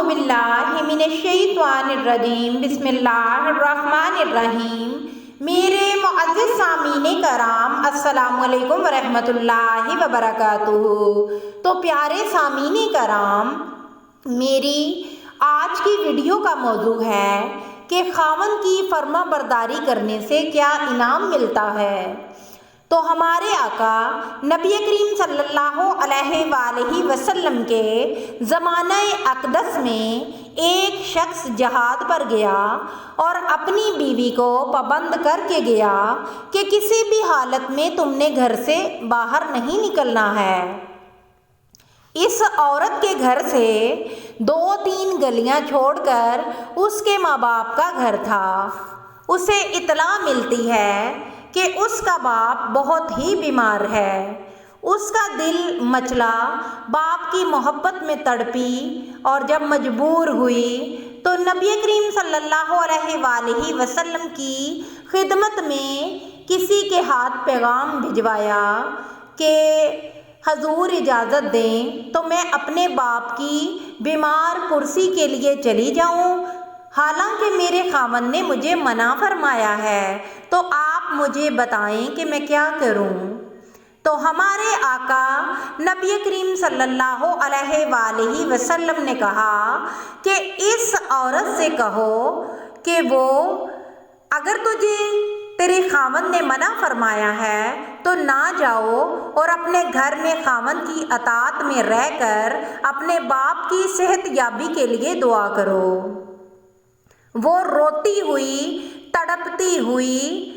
باللہ من الشیطان الرجیم بسم اللہ الرحمن الرحیم۔ میرے معزز سامعین کرام السلام علیکم ورحمۃ اللہ وبرکاتہ۔ تو پیارے سامعین کرام، میری آج کی ویڈیو کا موضوع ہے کہ خاوند کی فرما برداری کرنے سے کیا انعام ملتا ہے۔ تو ہمارے آقا نبی کریم صلی اللہ علیہ وآلہ وسلم کے زمانہ اقدس میں ایک شخص جہاد پر گیا اور اپنی بیوی کو پابند کر کے گیا کہ کسی بھی حالت میں تم نے گھر سے باہر نہیں نکلنا ہے۔ اس عورت کے گھر سے 2-3 گلیاں چھوڑ کر اس کے ماں باپ کا گھر تھا۔ اسے اطلاع ملتی ہے کہ اس کا باپ بہت ہی بیمار ہے۔ اس کا دل مچلا، باپ کی محبت میں تڑپی اور جب مجبور ہوئی تو نبی کریم صلی اللہ علیہ وآلہ وسلم کی خدمت میں کسی کے ہاتھ پیغام بھجوایا کہ حضور اجازت دیں تو میں اپنے باپ کی بیمار پرسی کے لیے چلی جاؤں، حالانکہ میرے خاوند نے مجھے منع فرمایا ہے، تو آپ مجھے بتائیں کہ میں کیا کروں۔ تو ہمارے آقا نبی کریم صلی اللہ علیہ وآلہ وسلم نے کہا کہ اس عورت سے کہو کہ وہ اگر تجھے تیرے خاوند نے منع فرمایا ہے تو نہ جاؤ اور اپنے گھر میں خاوند کی اطاعت میں رہ کر اپنے باپ کی صحت یابی کے لیے دعا کرو۔ وہ روتی ہوئی، تڑپتی ہوئی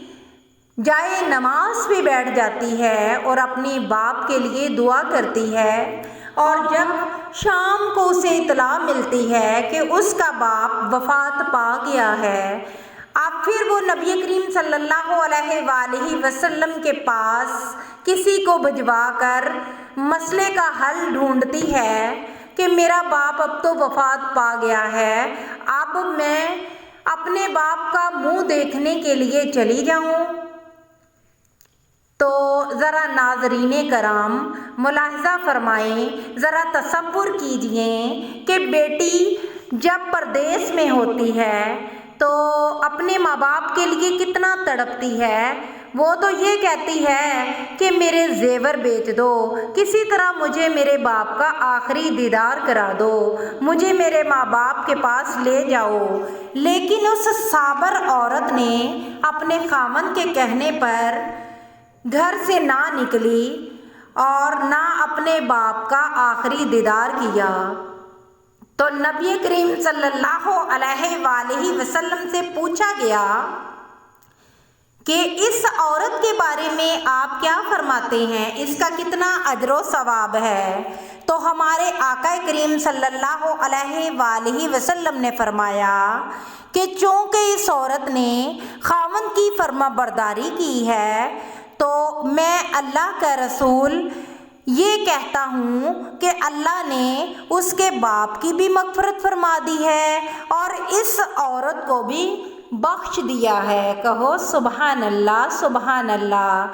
جائے نماز پہ بیٹھ جاتی ہے اور اپنے باپ کے لیے دعا کرتی ہے، اور جب شام کو اسے اطلاع ملتی ہے کہ اس کا باپ وفات پا گیا ہے، اب پھر وہ نبی کریم صلی اللہ علیہ وآلہ وسلم کے پاس کسی کو بھجوا کر مسئلے کا حل ڈھونڈتی ہے کہ میرا باپ اب تو وفات پا گیا ہے، اب میں اپنے باپ کا منہ دیکھنے کے لیے چلی جاؤں۔ تو ذرا ناظرین کرام ملاحظہ فرمائیں، ذرا تصور کیجئے کہ بیٹی جب پردیس میں ہوتی ہے تو اپنے ماں باپ کے لیے کتنا تڑپتی ہے۔ وہ تو یہ کہتی ہے کہ میرے زیور بیچ دو، کسی طرح مجھے میرے باپ کا آخری دیدار کرا دو، مجھے میرے ماں باپ کے پاس لے جاؤ۔ لیکن اس صابر عورت نے اپنے خاوند کے کہنے پر گھر سے نہ نکلی اور نہ اپنے باپ کا آخری دیدار کیا۔ تو نبی کریم صلی اللہ علیہ وآلہ وسلم سے پوچھا گیا کہ اس عورت کے بارے میں آپ کیا فرماتے ہیں، اس کا کتنا اجر و ثواب ہے؟ تو ہمارے آقا کریم صلی اللہ علیہ وآلہ وسلم نے فرمایا کہ چونکہ اس عورت نے خاوند کی فرما برداری کی ہے تو میں اللہ کا رسول یہ کہتا ہوں کہ اللہ نے اس کے باپ کی بھی مغفرت فرما دی ہے اور اس عورت کو بھی بخش دیا ہے۔ کہو سبحان اللہ، سبحان اللہ۔